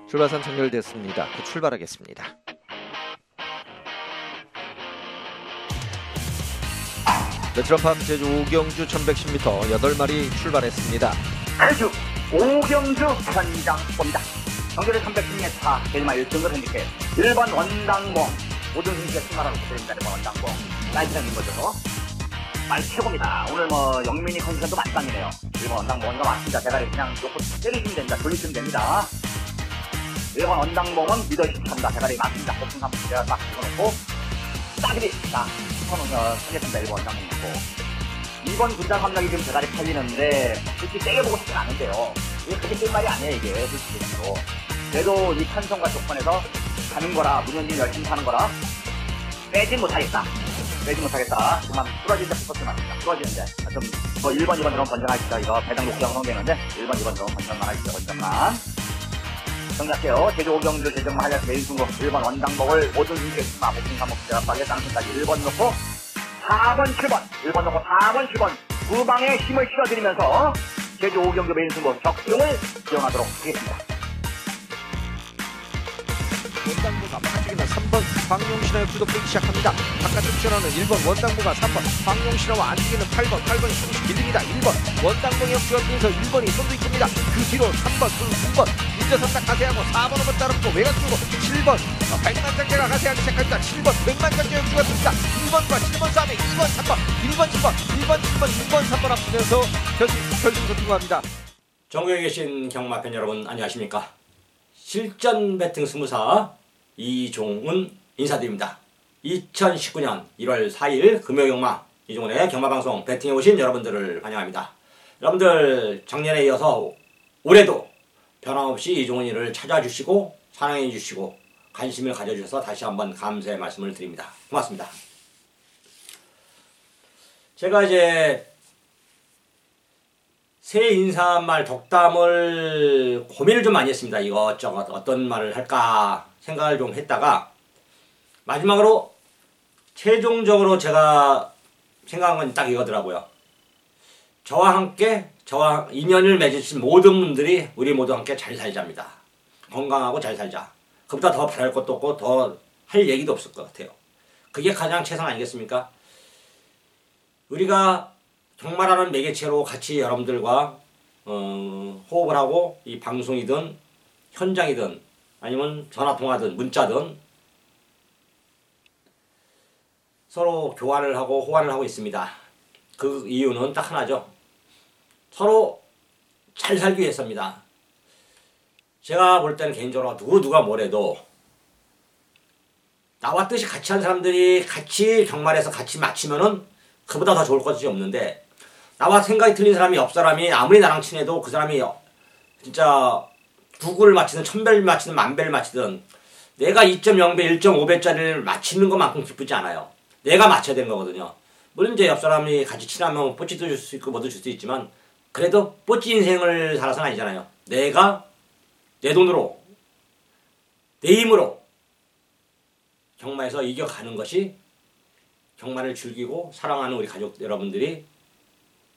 출발선 정렬됐습니다. 출발하겠습니다. 베트남팜 제주 오경주 1110m 8마리 출발했습니다. 제주 오경주 현장입니다. 정규리 310m 제주마 1등급 핸디캡 1번 원당봉 모든 승시가 출발하고 있습니다. 1번 원당봉 라이트장인 거죠. 말 최고입니다. 오늘 영민이 컨디션도 만땅이네요. 1번 원당봉이가 맞습니다. 대가리 그냥 놓고 때리시면 됩니다. 돌리시면 됩니다. 1번 원당봉은 리더십 합니다. 대가리 맞습니다. 복싱 한번 제가 딱 집어넣고 딱이리 자 하겠습니다. 1번 원당봉 놓고 2번 군장 감각이 지금 대가리 팔리는데 솔직히 세게 보고 싶진 않은데요. 이게 그렇게 뜬 말이 아니에요. 이게 솔직히 그래도 이 탄성과 조건에서 가는 거라 문현진 열심히 사는 거라 빼진 못하겠다. 그만 뚫어지는데 붙었으면 합니다. 뚫어지는데 좀 1번 2번 들어오면 번전하시죠. 이거 배당 높게 형성되는데 1번 2번 들어오면 번전만 하시죠. 번전만 정리할게요. 제주 오경주 제정만 하려서 메인 순고 1번 원당복을 모든 승리했습니다. 복싱 감옥 제가 빨리 쌍승까지 1번 놓고 4번 7번 1번 놓고 4번 7번 두 방에 힘을 실어드리면서 제주 오경주 메인 순고 적중을 지원하도록 하겠습니다. 원당부가 바깥쪽이나 3번 황용신하여 구독되기 시작합니다. 바깥쪽 튀어나오는 1번 원당부가 3번 황용신하와 안쪽에는 8번이 조금씩 밀립니다. 1번 원당봉이 역주하면서 1번이 손도 이끕니다. 그 뒤로 3번, 9번 인자선딱 가세하고 4번 5번 따라붙고 외곽쪽으로 7번 백만장자가 가세하기 시작합니다. 7번 백만장자 역주였습니다. 1번과 7번 싸움에 2번, 3번 1번, 7번 1번, 7번, 1번, 3번 앞서면서 결승선 통과합니다. 전국에 계신 경마팬 여러분 안녕하십니까. 실전 배팅 스무사 이종훈 인사드립니다. 2019년 1월 4일 금요경마 이종훈의 경마방송 배팅에 오신 여러분들을 환영합니다. 여러분들 작년에 이어서 올해도 변함없이 이종훈이를 찾아주시고 사랑해주시고 관심을 가져주셔서 다시 한번 감사의 말씀을 드립니다. 고맙습니다. 제가 이제 새해 인사말 덕담을 고민을 좀 많이 했습니다. 이것저것 어떤 말을 할까 생각을 좀 했다가 마지막으로 최종적으로 제가 생각한 건 딱 이거더라고요. 저와 인연을 맺으신 모든 분들이 우리 모두 함께 잘 살자입니다. 건강하고 잘 살자. 그보다 더 바랄 것도 없고 더 할 얘기도 없을 것 같아요. 그게 가장 최선 아니겠습니까? 우리가 경마라는 매개체로 같이 여러분들과 호흡을 하고 이 방송이든 현장이든 아니면 전화통화든 문자든 서로 교환을 하고 호환을 하고 있습니다. 그 이유는 딱 하나죠. 서로 잘 살기 위해서입니다. 제가 볼 때는 개인적으로 누가 뭐래도 나와 뜻이 같이 한 사람들이 같이 경마에서 같이 맞추면은 그보다 더 좋을 것이 없는데 나와 생각이 틀린 사람이 옆 사람이 아무리 나랑 친해도 그 사람이 진짜 9구를 맞히든 1000배를 맞히든 10,000배를 맞히든 내가 2.0배, 1.5배짜리를 맞히는 것만큼 기쁘지 않아요. 내가 맞춰야 되는 거거든요. 물론 이제 옆 사람이 같이 친하면 뽀찌도 줄 수 있고 뭐도 줄 수 있지만 그래도 뽀찌 인생을 살아서는 아니잖아요. 내가 내 돈으로 내 힘으로 경마에서 이겨가는 것이 경마를 즐기고 사랑하는 우리 가족 여러분들이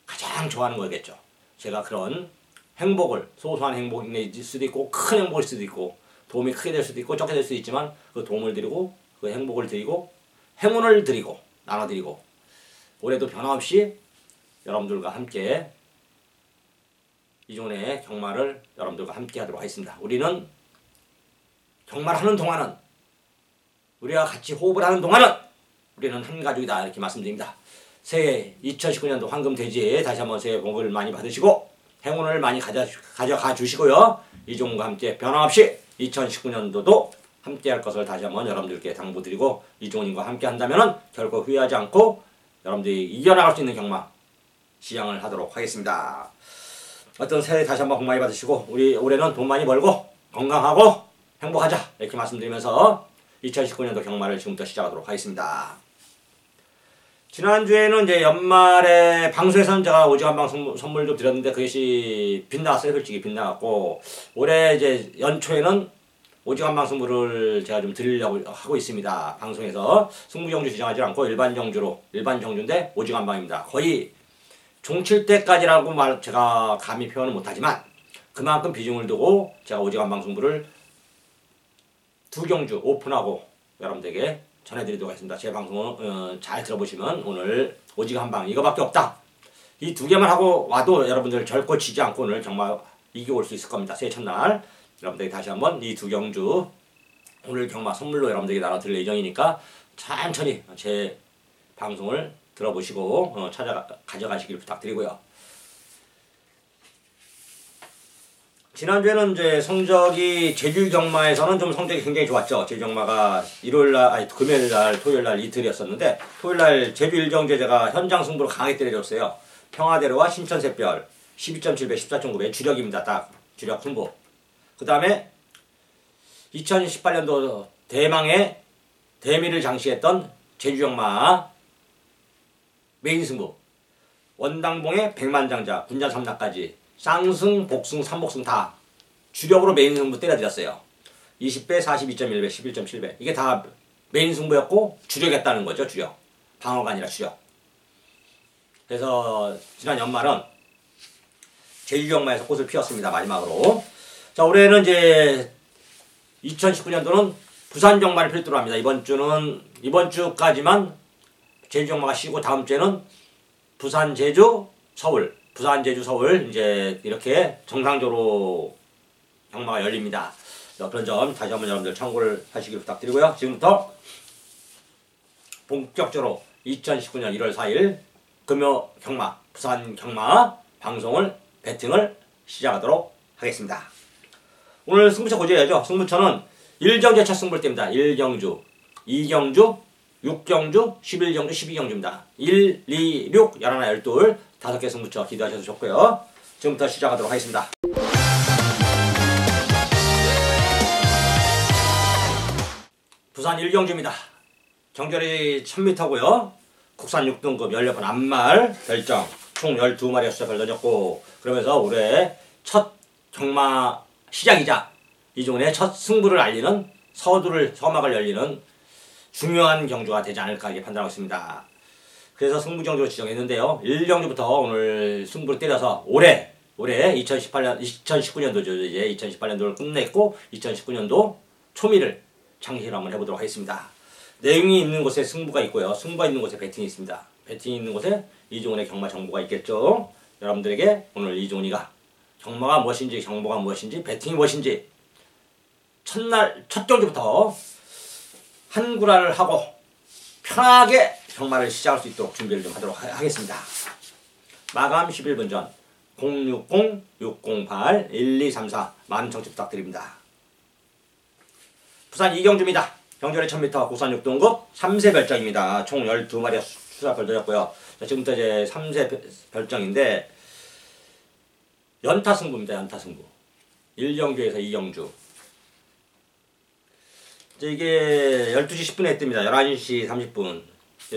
가장 좋아하는 거겠죠. 제가 그런 행복을 소소한 행복일 수도 있고 큰 행복일 수도 있고 도움이 크게 될 수도 있고 적게 될 수도 있지만 그 도움을 드리고 그 행복을 드리고 행운을 드리고 나눠드리고 올해도 변함없이 여러분들과 함께 이종훈의 경마를 여러분들과 함께 하도록 하겠습니다. 우리는 경마를 하는 동안은 우리가 같이 호흡을 하는 동안은 우리는 한 가족이다 이렇게 말씀드립니다. 새해 2019년도 황금돼지 다시 한번 새해 복을 많이 받으시고 행운을 많이 가져가 주시고요. 이종훈과 함께 변함없이 2019년도도 함께 할 것을 다시 한번 여러분들께 당부드리고 이종훈님과 함께 한다면 결코 후회하지 않고 여러분들이 이겨나갈 수 있는 경마 시장을 하도록 하겠습니다. 어떤 새해 다시 한번 복 많이 받으시고 우리 올해는 돈 많이 벌고 건강하고 행복하자 이렇게 말씀드리면서 2019년도 경마를 지금부터 시작하도록 하겠습니다. 지난주에는 이제 연말에 방송에서는 제가 오지간방 선물도 드렸는데 그것이 빗나갔어요. 솔직히 빗나갔고 올해 이제 연초에는 오지간방 선물을 제가 좀 드리려고 하고 있습니다. 방송에서 승부정주 주장하지 않고 일반 정주인데 오지간방입니다. 거의 종칠 때까지라고 제가 감히 표현은 못하지만 그만큼 비중을 두고 제가 오지간방 승부를 두 경주 오픈하고 여러분들에게 전해드리도록 하겠습니다. 제 방송을 잘 들어보시면 오늘 오지간방 이거밖에 없다. 이 두 개만 하고 와도 여러분들 결코 지지 않고 오늘 정말 이겨올 수 있을 겁니다. 새해 첫날 여러분들에게 다시 한번 이 두 경주 오늘 경마 선물로 여러분들에게 나눠드릴 예정이니까 천천히 제 방송을 들어보시고 가져가시길 부탁드리고요. 지난주에는 이제 성적이 제주 경마에서는 좀 성적이 굉장히 좋았죠. 제주 경마가 금요일날, 토요일날 이틀이었었는데 토요일날 제주 일정제 제가 현장 승부로 강하게 때려줬어요. 평화대로와 신천샛별 12.7배, 14.9배 주력입니다. 딱 주력 승부. 그 다음에 2018년도 대망의 대미를 장식했던 제주경마 메인 승부 원당봉의 백만장자 군자 삼락까지 쌍승, 복승, 삼복승 다 주력으로 메인 승부 때려드렸어요. 20배, 42.1배, 11.7배 이게 다 메인 승부였고 주력했다는 거죠. 주력. 방어가 아니라 주력. 그래서 지난 연말은 제주경마에서 꽃을 피웠습니다. 마지막으로. 자, 올해는 이제 2019년도는 부산 경마를 필두로 합니다. 이번 주까지만 제주 경마가 쉬고 다음 주에는 부산, 제주, 서울 이제 이렇게 정상적으로 경마가 열립니다. 그런 점 다시 한번 여러분들 참고를 하시길 부탁드리고요. 지금부터 본격적으로 2019년 1월 4일 금요 경마, 부산 경마 방송을 배팅을 시작하도록 하겠습니다. 오늘 승부처 고지해야죠. 승부처는 1경주 첫 승부를 뗍니다. 1경주, 2경주, 6경주, 11경주, 12경주입니다. 1, 2, 6, 11, 12, 5개 승부처 기대하셔도 좋고요. 지금부터 시작하도록 하겠습니다. 부산 1경주입니다. 경결이 1000m고요. 국산 6등급 16번 암말 별정 총 12마리의 수작을 던졌고 그러면서 올해 첫 경마 시작이자 이종훈의 첫 승부를 알리는 서막을 열리는 중요한 경주가 되지 않을까 이렇게 판단하고 있습니다. 그래서 승부 경주를 지정했는데요. 1경주부터 오늘 승부를 때려서 올해 2019년도죠. 이제 2018년도를 끝냈고 2019년도 초미를 장식을 한번 해보도록 하겠습니다. 내용이 있는 곳에 승부가 있고요. 승부가 있는 곳에 배팅이 있습니다. 배팅이 있는 곳에 이종훈의 경마 정보가 있겠죠. 여러분들에게 오늘 이종훈이가 경마가 무엇인지, 정보가 무엇인지, 배팅이 무엇인지 첫 경주부터 한 구라를 하고 편하게 경마를 시작할 수 있도록 준비를 좀 하도록 하겠습니다. 마감 11분 전 060-608-1234 많은 청취 부탁드립니다. 부산 이경주입니다. 경절의 1000m 국산 6등급 3세 별정입니다. 총 12마리가 수사별 던졌고요. 지금부터 이제 3세 별정인데 연타 승부입니다. 연타 승부. 1경주에서 2경주. 이게 12시 10분에 뜹니다. 11시 30분.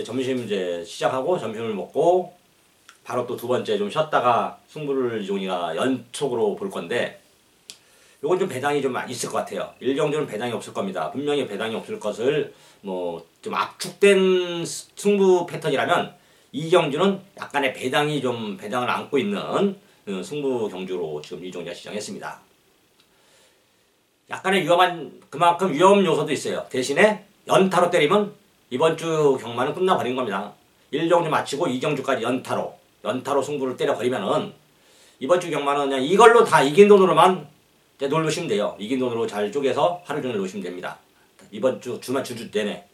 점심 이제 시작하고 점심을 먹고 바로 또 두 번째 좀 쉬었다가 승부를 이종이가 연속으로 볼 건데 요건 좀 배당이 좀 있을 것 같아요. 1경주는 배당이 없을 겁니다. 분명히 배당이 없을 것을 뭐 좀 압축된 승부 패턴이라면 2경주는 약간의 배당을 안고 있는 승부 경주로 지금 이종이가 지정했습니다. 약간의 그만큼 위험 요소도 있어요. 대신에 연타로 때리면 이번 주 경마는 끝나버린 겁니다. 1경주 마치고 2경주까지 연타로 승부를 때려버리면은 이번 주 경마는 그냥 이걸로 다 이긴 돈으로만 이제 놀시면 돼요. 이긴 돈으로 잘 쪼개서 하루 종일 놓으시면 됩니다. 이번 주 내내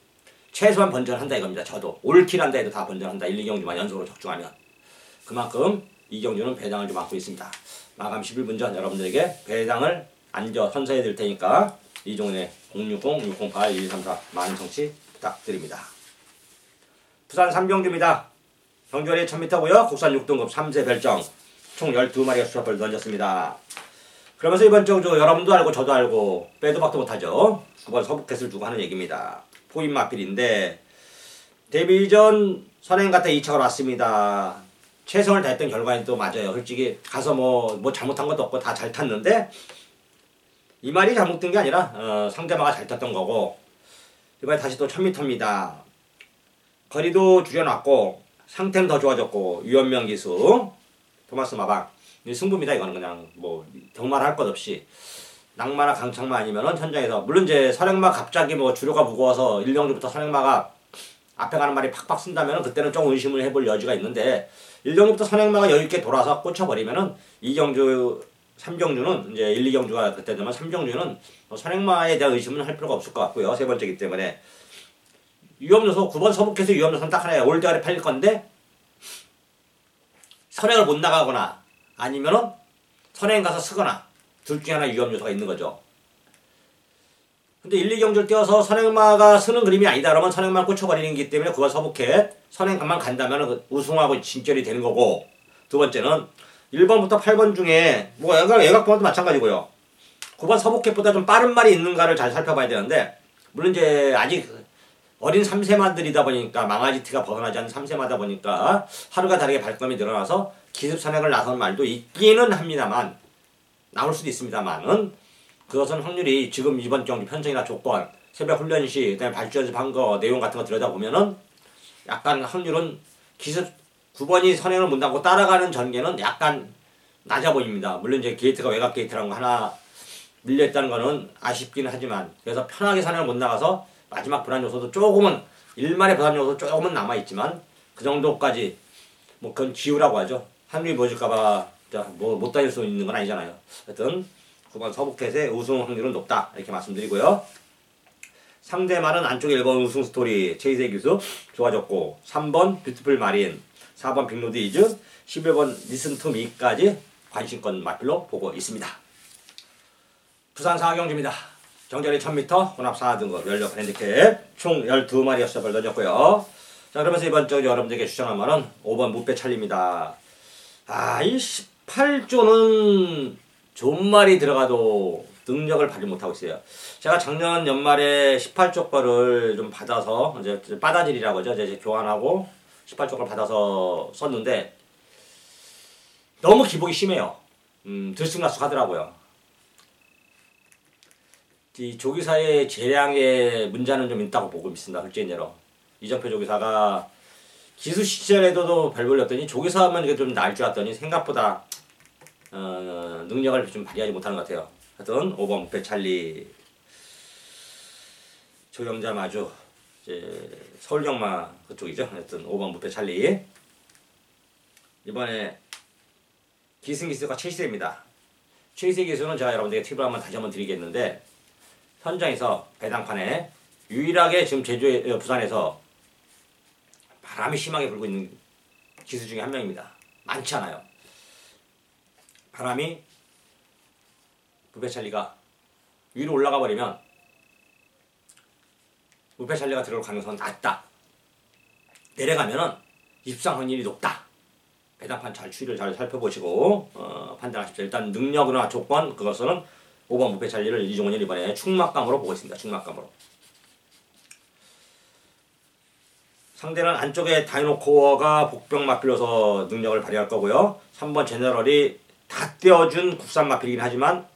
최소한 번전한다 이겁니다. 저도 올킬한다 해도 다 번전한다. 1, 2경주만 연속으로 적중하면 그만큼 2경주는 배당을 좀 안고 있습니다. 마감 11분 전 여러분들에게 배당을 선서해 드릴 테니까 이종훈의 060-608-1234 많은 청취 부탁드립니다. 부산 3경주입니다. 경주월이 1000m고요. 국산 6등급 3세 별정 총 12마리가 수사별을 던졌습니다. 그러면서 이번 주 여러분도 알고 저도 알고 빼도 박도 못하죠. 9번 서북켓을 두고 하는 얘기입니다. 포인 마필인데 데뷔 전 선행가태 2착을 왔습니다. 최선을 다했던 결과는 또 맞아요. 솔직히 가서 뭐 잘못한 것도 없고 다 잘 탔는데 이 말이 잘못된 게 아니라 상대마가 잘 탔던 거고 이번에 다시 또 1000m입니다. 거리도 줄여놨고 상태는 더 좋아졌고 유현명 기수, 토마스 마방 이 승부입니다. 이거는 그냥 뭐 경말할 것 없이 낙마나 강창만 아니면은 현장에서 물론 이제 선행마 갑자기 뭐 주류가 무거워서 1경주부터 선행마가 앞에 가는 말이 팍팍 쓴다면은 그때는 좀 의심을 해볼 여지가 있는데 1경주부터 선행마가 여유있게 돌아서 꽂혀버리면은 2경주 3경주는 이제 1, 2경주가 그때 되면 3경주는 선행마에 대한 의심은 할 필요가 없을 것 같고요. 세 번째이기 때문에 위험요소 9번 서북해서 위험요소는 딱 하나에 올드알에 팔릴 건데 선행을 못 나가거나 아니면은 선행 가서 쓰거나 둘 중에 하나 위험요소가 있는 거죠. 근데 1, 2경주를 띄워서 선행마가 쓰는 그림이 아니다 그러면 선행만 꽂혀버리는 거기 때문에 9번 서북해 선행만 간다면 우승하고 진결이 되는 거고 두 번째는 1번부터 8번 중에 뭐 애각번호도 마찬가지고요. 9번 서북해보다 좀 빠른 말이 있는가를 잘 살펴봐야 되는데 물론 이제 아직 어린 3세마들이다 보니까 망아지티가 벗어나지 않는 3세마다 보니까 하루가 다르게 발걸음이 늘어나서 기습선행을 나서는 말도 있기는 합니다만 나올 수도 있습니다만은 그것은 확률이 지금 이번 경기 편성이나 조건, 새벽 훈련 시, 그다음에 발주 연습한 거 내용 같은 거 들여다보면은 약간 확률은 기습 9번이 선행을 못하고 따라가는 전개는 약간 낮아 보입니다. 물론 이제 게이트가 외곽 게이트라는 거 하나 밀려있다는 거는 아쉽기는 하지만 그래서 편하게 선행을 못 나가서 마지막 불안 요소도 조금은 일말의 불안 요소 조금은 남아있지만 그 정도까지 뭐 그건 기우라고 하죠. 한국이 보여줄까봐 뭐 못 다닐 수 있는 건 아니잖아요. 하여튼 9번 서북햇의 우승 확률은 높다 이렇게 말씀드리고요. 상대만은 안쪽에 1번 우승 스토리 체이세 기수 좋아졌고 3번 뷰티풀 마린 4번 빅로드 이즈 11번 리슨 투 미까지 관심권 마필로 보고 있습니다. 부산 4경주입니다. 정전이 1000m 혼합 4등급 연력 핸디캡 총 12마리의 수업을 던졌고요. 자 그러면서 이번 주 여러분들에게 추천한 말은 5번 무패 찰리입니다. 이 18조는 좋은 말이 들어가도 능력을 발휘 못하고 있어요. 제가 작년 연말에 18조 거를 좀 받아서 이제 빠다질이라고 하죠. 이제 교환하고 18조 걸 받아서 썼는데 너무 기복이 심해요. 들쑥날쑥 하더라고요. 이 조기사의 재량의 문제는 좀 있다고 보고 있습니다. 솔직히로 이정표 조기사가 기수 시절에도 별 볼렸더니 조기사하면 이게 좀 나을 줄 알았더니 생각보다 능력을 좀 발휘하지 못하는 것 같아요. 하여튼 5번 무패 찰리 조영자 마주 이제 서울경마 그쪽이죠. 하여튼 5번 무패 찰리 이번에 기승기수가 7세입니다. 7세 기수는 제가 여러분들에게 팁을 다시 한번 드리겠는데 현장에서 배당판에 유일하게 지금 부산에서 바람이 심하게 불고 있는 기수 중에 한 명입니다. 많지 않아요. 바람이 무패찰리가 위로 올라가 버리면 무패찰리가 들어올 가능성은 낮다. 내려가면은 입상 확률이 높다. 배당판 추이를 잘 살펴보시고 판단하십시오. 일단 능력이나 조건 그것은 5번 무패찰리를 이종원이 이번에 충막감으로 보고 있습니다. 충막감으로. 상대는 안쪽에 다이노코어가 복병 마필로서 능력을 발휘할 거고요. 3번 제너럴이 다 떼어준 국산 마필이긴 하지만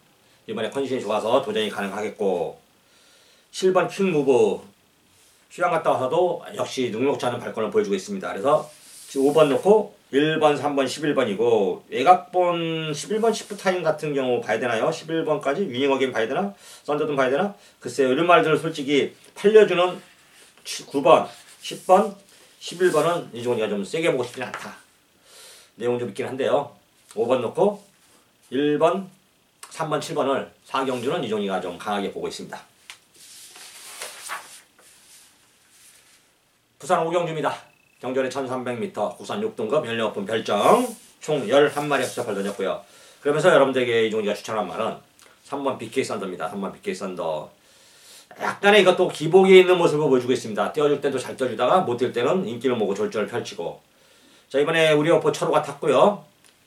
이번에 컨디션이 좋아서 도전이 가능하겠고 7번 킹무브 휴양 갔다 와서도 역시 능력치 않은 발권을 보여주고 있습니다. 그래서 지금 5번 놓고 1번, 3번, 11번이고 외곽본 11번 시프타임 같은 경우 봐야 되나요? 11번까지 위닝어게임 봐야 되나? 썬더든 봐야 되나? 글쎄요. 이런 말들을 솔직히 팔려주는 9번, 10번, 11번은 이종훈이가 좀 세게 보고 싶진 않다. 내용 좀 있긴 한데요. 5번 놓고 1번, 3번, 7번을 4경주는 이종훈이가 좀 강하게 보고 있습니다. 부산 5경주입니다. 경전에 1300m, 국산 6등급 연령오픈 별정 총 11마리 수첩을 던졌고요. 그러면서 여러분들에게 이종훈이가 추천한 말은 3번 BK 썬더입니다. 3번 BK 썬더. 약간의 이것도 기복이 있는 모습을 보여주고 있습니다. 띄워줄 때도 잘 띄워주다가 못 뛸 때는 인기를 모으고 졸전을 펼치고. 자 이번에 우리 어포 철호가 탔고요.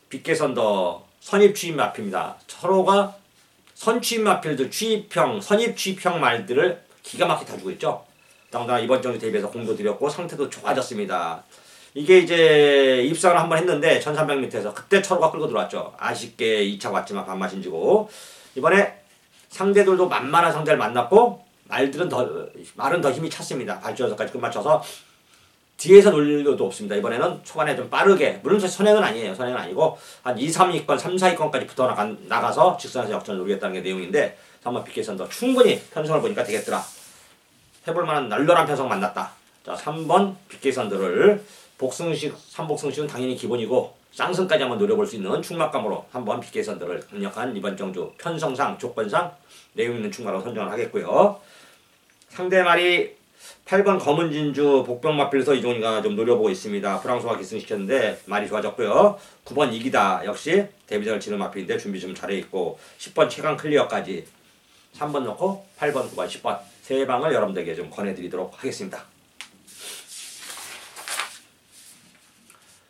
BK 썬더 선입 취입 마필입니다. 철호가 선취입 마필들 취입형, 선입 취입형 말들을 기가 막히게 다 주고 있죠. 당장 이번 정도 대비해서 공도 들였고 상태도 좋아졌습니다. 이게 이제 입상을 한번 했는데 1300m에서 그때 철호가 끌고 들어왔죠. 아쉽게 2차 왔지만 반마신 지고 이번에 상대들도 만만한 상대를 만났고 말은 더 힘이 찼습니다. 발주여서까지 끝마쳐서 뒤에서 놀릴 것도 없습니다. 이번에는 초반에 좀 빠르게, 물론 선행은 아니에요. 선행은 아니고 한 2, 3위권, 3, 4위권까지 붙어 나가서 직선에서 역전을 노리겠다는 게 내용인데 한번 빅게이선더 충분히 편성을 보니까 되겠더라. 해볼 만한 널널한 편성 만났다. 자, 3번 빅게이선더를 복승식, 3복승식은 당연히 기본이고 쌍승까지 한번 노려볼 수 있는 충막감으로 한번 빅게이선더를 강력한 이번 정주 편성상, 조건상 내용 있는 충마로 선정을 하겠고요. 상대말이 8번 검은 진주 복병 마필서 이종이가 좀 노려보고 있습니다. 프랑스와 기승시켰는데 말이 좋아졌고요. 9번 이기다 역시 데뷔전을 치는 마필인데 준비 좀 잘해있고 10번 최강 클리어까지 3번 넣고 8번, 9번, 10번 세 방을 여러분들에게 좀 권해드리도록 하겠습니다.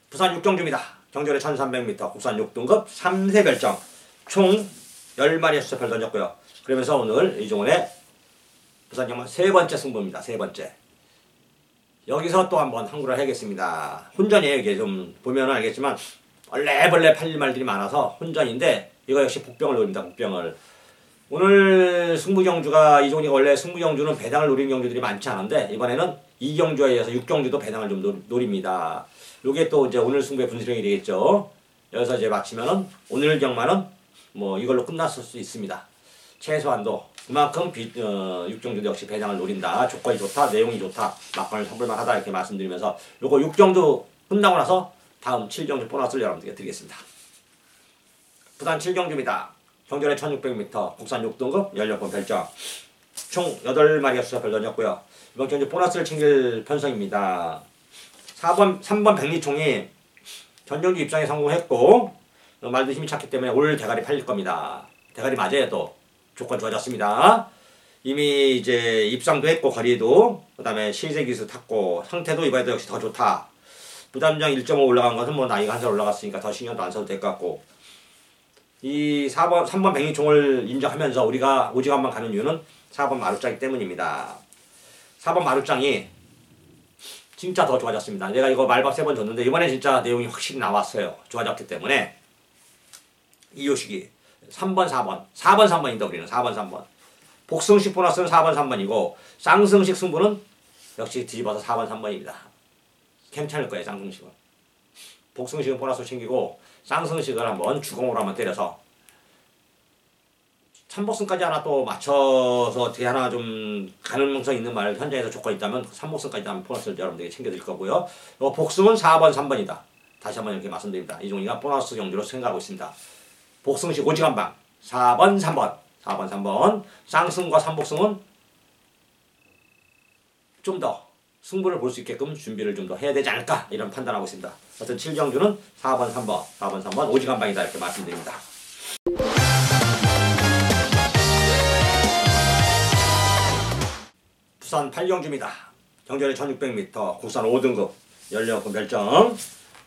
부산 6경주입니다. 경절에 1300m 국산 6등급 3세 결정 총 10마리의 수첩을 던졌고요. 그러면서 오늘 이종원의 부산 경마 세 번째 승부입니다. 세 번째. 여기서 또 한번 항구를 해야겠습니다. 혼전이에요. 이게 좀 보면 알겠지만 얼레벌레 팔릴 말들이 많아서 혼전인데 이거 역시 복병을 노립니다. 복병을. 오늘 승부경주가 이종이가 원래 승부경주는 배당을 노리는 경주들이 많지 않은데 이번에는 2경주에 이어서 6경주도 배당을 좀 노립니다. 요게 또 이제 오늘 승부의 분수령이 되겠죠. 여기서 이제 마치면은 오늘 경마는 뭐 이걸로 끝났을 수 있습니다. 최소한도 그만큼 6경주도 역시 배당을 노린다. 조건이 좋다. 내용이 좋다. 막판을 선볼만 하다. 이렇게 말씀드리면서 요거 6경주 끝나고 나서 다음 7경주 보너스를 여러분들께 드리겠습니다. 부산 7경주입니다. 경절에 1600m 국산 6등급 16번 별정 총 8마리가 수사별 던졌고요. 이번 경주 보너스를 챙길 편성입니다. 3번 백리총이 전경주 입상에 성공했고 말도 힘이 찼기 때문에 올 대가리 팔릴 겁니다. 대가리 맞아야 또 조건 좋아졌습니다. 이미 이제 입상도 했고 거리도 그 다음에 실세기수 탔고 상태도 이번에도 역시 더 좋다. 부담장 1.5 올라간 것은 뭐 나이가 한 살 올라갔으니까 더 신경도 안 써도 될 것 같고 이 3번 백리총을 인정하면서 우리가 오지간만 가는 이유는 4번 마루짱이 때문입니다. 4번 마루짱이 진짜 더 좋아졌습니다. 내가 이거 말밥 3번 줬는데 이번에 진짜 내용이 확실히 나왔어요. 좋아졌기 때문에 이효식이 3번 4번 3번입니다. 우리는 4번 3번 복승식 보너스는 4번 3번이고 쌍승식 승부는 역시 뒤집어서 4번 3번입니다. 괜찮을 거예요. 쌍승식은 복승식은 보너스 챙기고 쌍승식을 한번 주공으로 한번 때려서 3복승까지 하나 또 맞춰서 어떻게 하나 좀 가능성 있는 말 현장에서 조건이 있다면 3복승까지 하면 보너스를 여러분들에게 챙겨드릴 거고요. 복승은 4번 3번이다. 다시 한번 이렇게 말씀드립니다. 이종이가 보너스 경주로 생각하고 있습니다. 복승식 오지간방 4번 3번 4번 3번 쌍승과 3복승은 좀 더 승부를 볼 수 있게끔 준비를 좀 더 해야 되지 않을까 이런 판단하고 있습니다. 어떤 7경주는 4번 3번 4번 3번 오지간방이다 이렇게 말씀드립니다. 부산 8경주입니다. 경절에 1600m 국산 5등급 16번 별정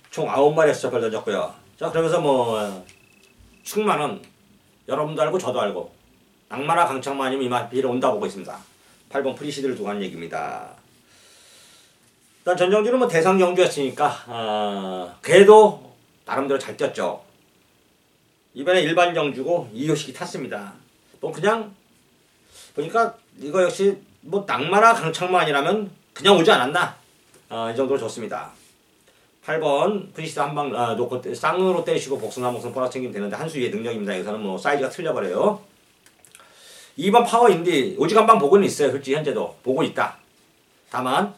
총 9마리의 수첩을 던졌고요. 자 그러면서 뭐 충만은 여러분도 알고 저도 알고 낙마나 강창만이면 이마필에 온다 보고 있습니다. 8번 프리시드를 두고 한 얘기입니다. 일단 전정주는 뭐 대상 경주였으니까 그래도 나름대로 잘 뛰었죠. 이번에 일반 경주고 이효식이 탔습니다. 뭐 그냥 보니까 이거 역시 뭐 낙마나 강창만이라면 그냥 오지 않았나 이 정도로 좋습니다. 8번 프리시드 한방 놓고 쌍으로 때리시고 복승 한 복승 보너스 챙기면 되는데 한 수 위의 능력입니다. 여기서는 뭐 사이즈가 틀려버려요. 2번 파워인디 오지간방 보고는 있어요. 솔직히 현재도 보고 있다. 다만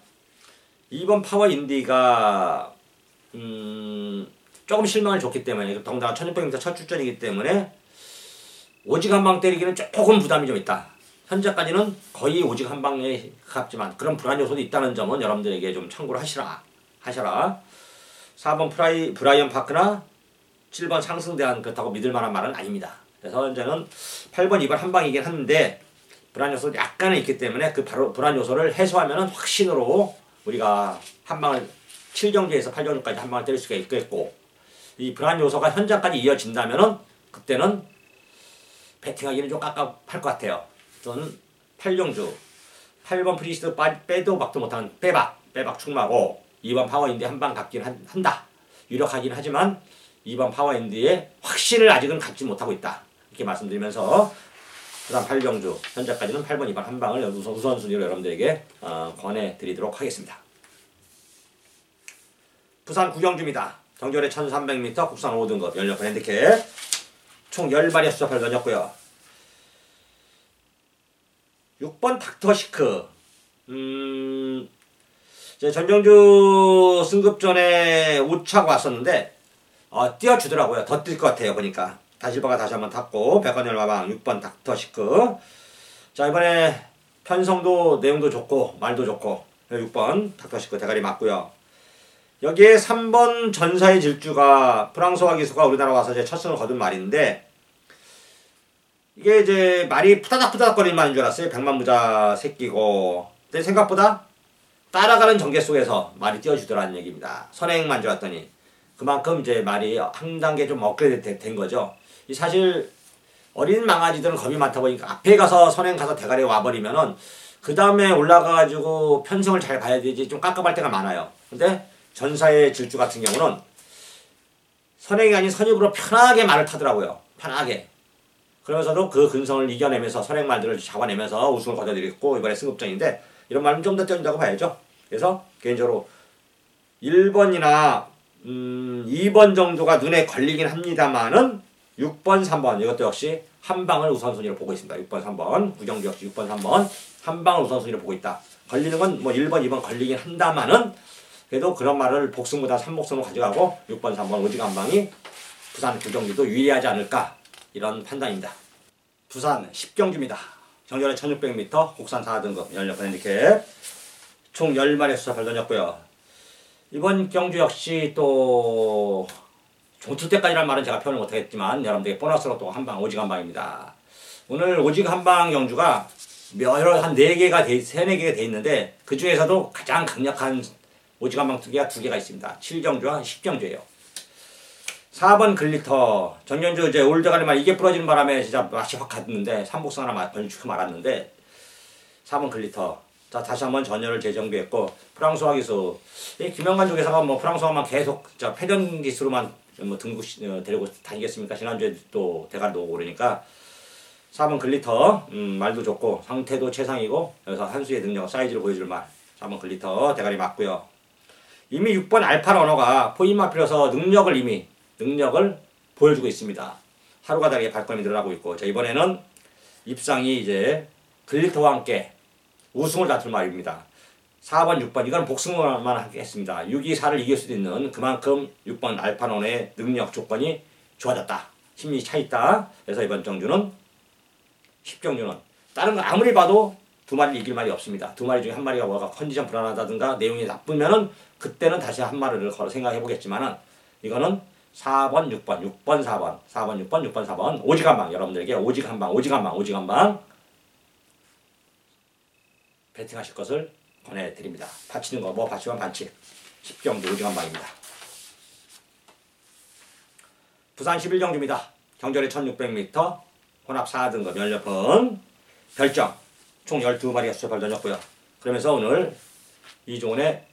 2번 파워인디가 조금 실망을 줬기 때문에 더군다나 1600m 첫 출전이기 때문에 오지간방 때리기는 조금 부담이 좀 있다. 현재까지는 거의 오지간방에 가깝지만 그런 불안 요소도 있다는 점은 여러분들에게 좀 참고를 하셔라. 4번 브라이언 파크나 7번 상승대한 그렇다고 믿을 만한 말은 아닙니다. 그래서 현재는 8번 2번 한방이긴 한데 불안 요소 약간은 있기 때문에 그 바로 불안 요소를 해소하면은 확신으로 우리가 한방을 7경주에서 8경주까지 한방을 때릴 수가 있겠고 이 불안 요소가 현장까지 이어진다면은 그때는 배팅하기는 좀 깝깝할 것 같아요. 저는 8경주 8번 프리시드 빼도 막도 못하는 빼박 충마고 2번 파워인디 한방 갖긴 한다. 유력하긴 하지만 2번 파워인디의 확신을 아직은 갖지 못하고 있다. 이렇게 말씀드리면서 그 다음 8경주 현재까지는 8번 2번 한방을 우선순위로 여러분들에게 권해드리도록 하겠습니다. 부산 구경주입니다. 정절에 1300m 국산 5등급 연료판 핸디캡 총 10마리의 수자파를 던졌고요. 6번 닥터시크 이제 전정주 승급전에 우차가 왔었는데 띄워주더라고요. 더 뛸 것 같아요. 보니까 다실버가 다시 한번 탔고 백관열 마방 6번 닥터시크. 자, 이번에 편성도 내용도 좋고 말도 좋고 6번 닥터시크 대가리 맞고요. 여기에 3번 전사의 질주가 프랑스와 기수가 우리나라 와서 이제 첫 승을 거둔 말인데, 이게 이제 말이 푸다닥 거리는 말인 줄 알았어요. 백만부자 새끼고. 근데 생각보다 따라가는 전개 속에서 말이 띄워주더라는 얘기입니다. 선행만 좋았더니 그만큼 이제 말이 한 단계 좀 업그레이드 된 거죠. 이 사실 어린 망아지들은 겁이 많다 보니까 앞에 가서 선행 가서 대가리에 와버리면은 그 다음에 올라가가지고 편성을 잘 봐야 되지 좀 깝깝할 때가 많아요. 근데 전사의 질주 같은 경우는 선행이 아닌 선입으로 편하게 말을 타더라고요. 편하게. 그러면서도 그 근성을 이겨내면서 선행 말들을 잡아내면서 우승을 거둬들였고 이번에 승급전인데 이런 말은 좀 더 띄워준다고 봐야죠. 그래서 개인적으로 1번이나 2번 정도가 눈에 걸리긴 합니다만은 6번, 3번 이것도 역시 한 방을 우선순위로 보고 있습니다. 6번, 3번 구경주 역시 6번, 3번 한 방을 우선순위로 보고 있다. 걸리는 건 뭐 1번, 2번 걸리긴 한다마는 그래도 그런 말을 복승보다 3복승으로 가져가고 6번, 3번 오직 한 방이 부산 구경주도 유리하지 않을까 이런 판단입니다. 부산 10경주입니다. 정절에 1600m 국산 4등급 연료판 핸디캡 총 10마리의 수사발 던졌고요. 이번 경주 역시 또 종틀 때까지라는 말은 제가 표현을 못하겠지만 여러분들에게 보너스로 또 한방 오직 한방입니다. 오늘 오직 한방 경주가 한 4개가 3-4개가 돼 있는데 그 중에서도 가장 강력한 오직 한방 투기가 2개가 있습니다. 7경주와 10경주예요. 4번 글리터 전년주 이제 올드가리만 이게 부러지는 바람에 진짜 맛이 확 갔는데 3복승 하나 번축해 말았는데 4번 글리터. 자, 다시 한번 전열을 재정비했고 프랑스화 기수 김영관 쪽에서가 뭐 프랑스화만 계속 패전 기수로만 뭐 데리고 다니겠습니까? 지난주에 또 대가리도 오고 그러니까 4번 글리터 말도 좋고 상태도 최상이고 여기서 한수의 능력 사이즈를 보여줄 말 4번 글리터 대가리 맞고요. 이미 6번 알파 러너가 포인마 필요해서 능력을 보여주고 있습니다. 하루가 다르게 발걸음이 늘어나고 있고 자, 이번에는 입상이 이제 글리터와 함께 우승을 다툴 말입니다. 4번, 6번 이건 복승만 하겠습니다. 6, 2, 4를 이길 수도 있는 그만큼 6번 알파논의 능력 조건이 좋아졌다. 힘이 차있다. 그래서 이번 정주는 10경주는 다른 거 아무리 봐도 두 마리를 이길 말이 없습니다. 두 마리 중에 한 마리가 뭐가 컨디션 불안하다든가 내용이 나쁘면은 그때는 다시 한 마리를 걸어 생각해 보겠지만은 이거는 4번, 6번, 6번, 4번, 4번, 6번, 6번, 4번 오직 한방 여러분들에게 오직 한방, 오직 한방, 오직 한방 배팅하실 것을 권해드립니다. 받치는 거 뭐 받치면 반칙 10경주 오직 한방입니다. 부산 11경주입니다. 경절에 1600m 혼합 4등급 연료판 별정 총 12마리가 수첩을 던졌고요. 그러면서 오늘 이종훈의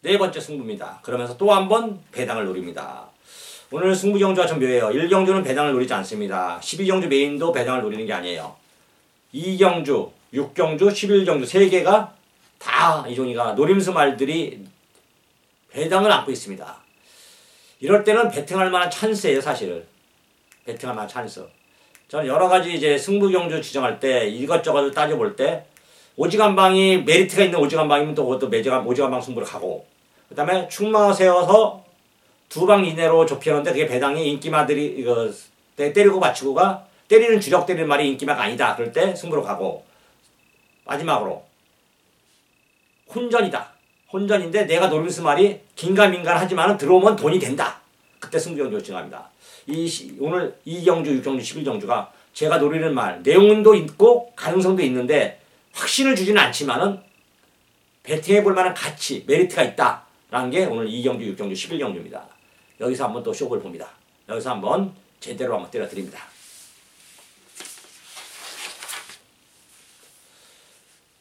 네 번째 승부입니다. 그러면서 또 한 번 배당을 노립니다. 오늘 승부 경주가 좀 묘해요. 1경주는 배당을 노리지 않습니다. 12경주 메인도 배당을 노리는 게 아니에요. 2경주, 6경주, 11경주 3개가 다 이종이가 노림수 말들이 배당을 안고 있습니다. 이럴 때는 배팅할 만한 찬스예요, 사실. 배팅할 만한 찬스. 저는 여러 가지 이제 승부 경주 지정할 때 이것저것을 따져볼 때 오직 한 방이 메리트가 있는 오직 한 방이면 또 그것도 오직 한 방 승부를 가고 그 다음에 축마 세워서 2방 이내로 좁히는데 그게 배당이 인기마들이 이거 때리고 받치고가 때리는 주력 때리는 말이 인기마가 아니다. 그럴 때 승부로 가고 마지막으로 혼전이다. 혼전인데 내가 노림수 말이 긴가민가 하지만 들어오면 돈이 된다. 그때 승부 경주를 지정합니다. 오늘 2경주, 6경주, 11경주가 제가 노리는 말 내용도 있고 가능성도 있는데 확신을 주지는 않지만은 배팅해볼 만한 가치, 메리트가 있다라는 게 오늘 2경주, 6경주, 11경주입니다. 여기서 한번 또 쇼를 봅니다. 여기서 한번 제대로 한번 때려드립니다.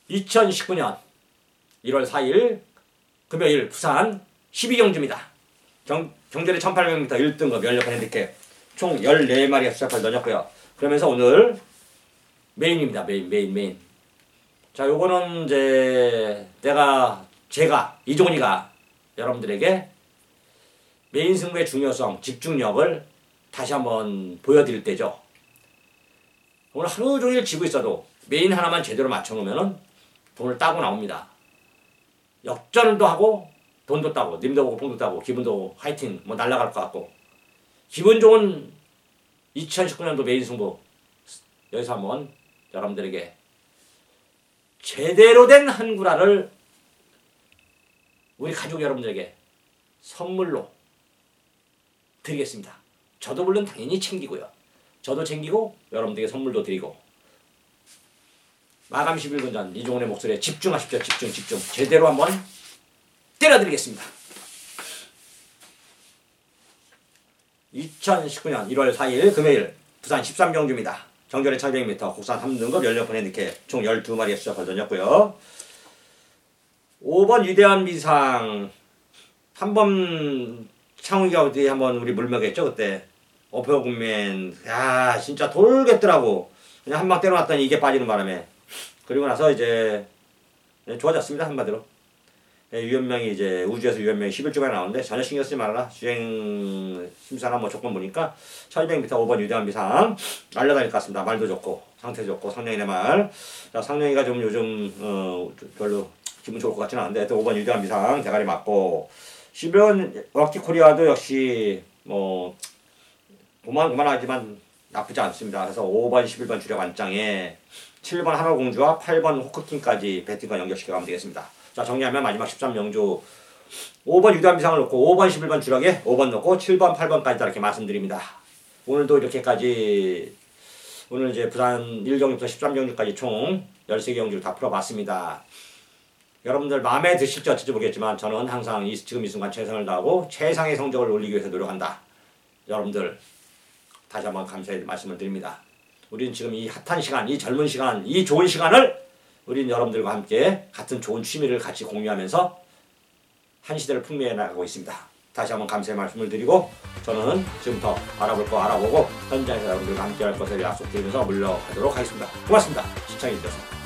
2019년 1월 4일 금요일 부산 12경주입니다. 경절에 1800m 1등급 연료판 핸디캡 총 14마리의 수자파를 던졌고요. 그러면서 오늘 메인입니다. 메인. 자, 요거는 이제 제가 이종훈이가 여러분들에게 메인 승부의 중요성, 집중력을 다시 한번 보여드릴 때죠. 오늘 하루 종일 지고 있어도 메인 하나만 제대로 맞춰놓으면 돈을 따고 나옵니다. 역전도 하고 돈도 따고 님도 보고 뽕도 따고 기분도 화이팅 뭐 날아갈 것 같고 기분 좋은 2019년도 메인 승부 여기서 한번 여러분들에게 제대로 된 한구라를 우리 가족 여러분들에게 선물로 드리겠습니다. 저도 물론 당연히 챙기고요. 저도 챙기고 여러분들에게 선물도 드리고 마감 11분 전 이종훈의 목소리에 집중하십시오. 집중 제대로 한번 때려드리겠습니다. 2019년 1월 4일 금요일 부산 13경주입니다. 정절의 1200m 국산 3등급 16분의 니케 총 12마리의 수작 걸던졌고요. 5번 위대한 미상 한번 창욱이가 어디 한번 우리 물먹였죠 그때. 어퍼군맨 야 진짜 돌겠더라고. 그냥 한 방 때려놨더니 이게 빠지는 바람에 그리고 나서 이제 좋아졌습니다. 한마디로. 유연명이 이제 우주에서 유연명이 11주간에 나오는데 전혀 신경 쓰지 말아라. 주행 심사나 뭐 조건 보니까 1200m 5번 위대한 미상 날려다닐 것 같습니다. 말도 좋고 상태 좋고 상령이네 말. 자 상령이가 좀 요즘 별로 기분 좋을 것 같지는 않은데 또 5번 위대한 미상 대가리 맞고 11번 왁티코리아도 역시 뭐 고만하지만 나쁘지 않습니다. 그래서 5번 11번 주력 안장에 7번 하나공주와 8번 호크킹까지 배팅과 연결시켜 가면 되겠습니다. 자 정리하면 마지막 13명주 5번 위대한 미상을 놓고 5번 11번 주력에 5번 넣고 7번 8번까지 이렇게 말씀드립니다. 오늘도 이렇게까지 오늘 이제 부산 1경주부터 13경주까지 총 13경주를 다 풀어봤습니다. 여러분들 마음에 드실지 어쩔지 모르겠지만 저는 항상 지금 이 순간 최선을 다하고 최상의 성적을 올리기 위해서 노력한다. 여러분들 다시 한번 감사의 말씀을 드립니다. 우리는 지금 이 핫한 시간, 이 젊은 시간, 이 좋은 시간을 우리는 여러분들과 함께 같은 좋은 취미를 같이 공유하면서 한 시대를 풍미해 나가고 있습니다. 다시 한번 감사의 말씀을 드리고 저는 지금부터 알아볼 거 알아보고 현장에서 여러분들과 함께 할 것을 약속드리면서 물러가도록 하겠습니다. 고맙습니다. 시청해주셔서.